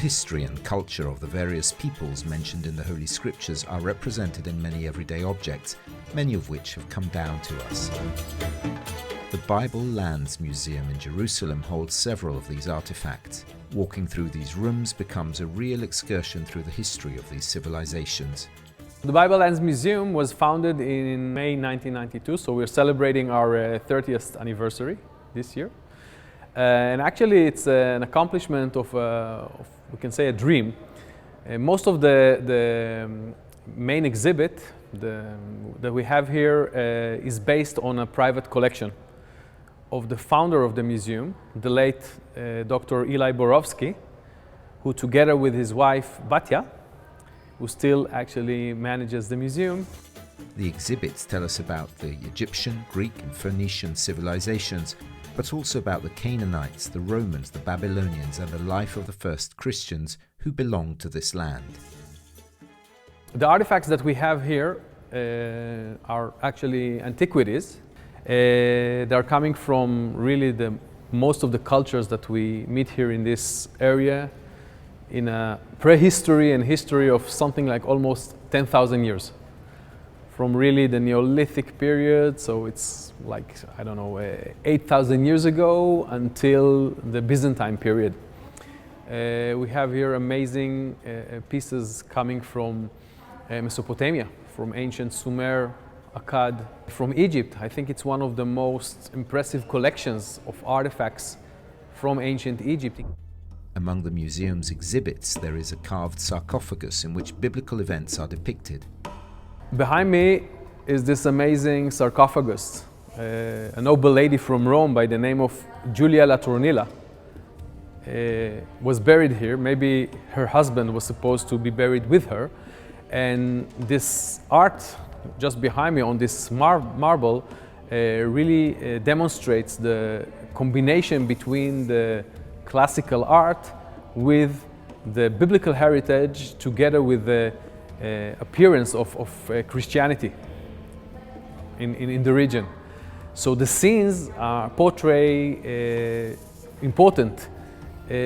history and culture of the various peoples mentioned in the Holy Scriptures are represented in many everyday objects, many of which have come down to us. The Bible Lands Museum in Jerusalem holds several of these artifacts. Walking through these rooms becomes a real excursion through the history of these civilizations. The Bible Lands Museum was founded in May 1992, so we're celebrating our 30th anniversary this year. And actually it's an accomplishment of we can say, a dream. Most of the main exhibit that we have here is based on a private collection of the founder of the museum, the late Dr. Eli Borovsky, who together with his wife Batya, who still actually manages the museum. The exhibits tell us about the Egyptian, Greek and Phoenician civilizations, but also about the Canaanites, the Romans, the Babylonians and the life of the first Christians who belonged to this land. The artifacts that we have here are actually antiquities. They're coming from really most of the cultures that we meet here in this area in a prehistory and history of something like almost 10,000 years. From really the Neolithic period, so it's like, I don't know, 8,000 years ago until the Byzantine period. We have here amazing pieces coming from Mesopotamia, from ancient Sumer, Akkad, from Egypt. I think it's one of the most impressive collections of artifacts from ancient Egypt. Among the museum's exhibits, there is a carved sarcophagus in which biblical events are depicted. Behind me is this amazing sarcophagus. A noble lady from Rome by the name of Julia Latronilla was buried here. Maybe her husband was supposed to be buried with her. And this art just behind me on this marble really demonstrates the combination between the classical art with the biblical heritage together with the appearance of Christianity in the region. So the scenes portray important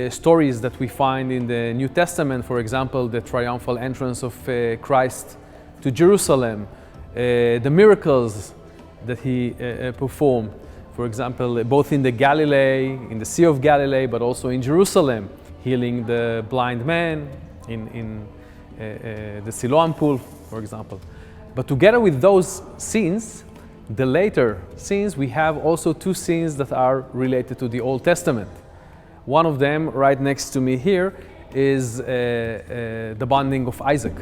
stories that we find in the New Testament, for example, the triumphal entrance of Christ to Jerusalem, the miracles that he performed, for example, both in the Galilee, in the Sea of Galilee, but also in Jerusalem, healing the blind man in the Siloam pool, for example. But together with those scenes, the later scenes, we have also two scenes that are related to the Old Testament. One of them, right next to me here, is the bonding of Isaac.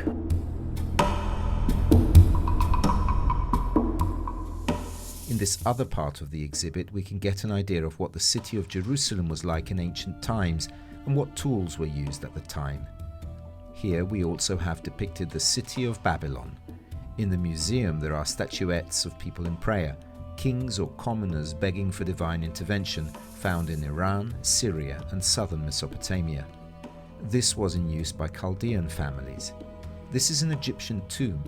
In this other part of the exhibit, we can get an idea of what the city of Jerusalem was like in ancient times and what tools were used at the time. Here we also have depicted the city of Babylon. In the museum there are statuettes of people in prayer, kings or commoners begging for divine intervention, found in Iran, Syria and southern Mesopotamia. This was in use by Chaldean families. This is an Egyptian tomb.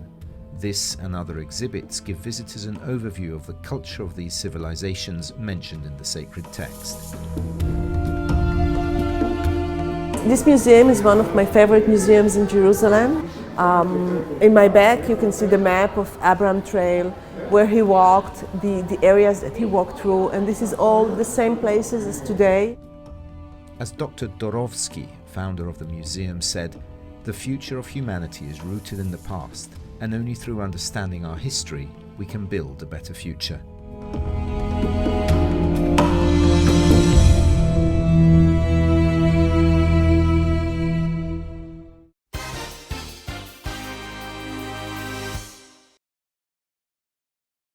This and other exhibits give visitors an overview of the culture of these civilizations mentioned in the sacred text. This museum is one of my favorite museums in Jerusalem. In my back you can see the map of Abraham Trail, where he walked, the areas that he walked through, and this is all the same places as today. As Dr. Dorovsky, founder of the museum, said, "The future of humanity is rooted in the past, and only through understanding our history we can build a better future."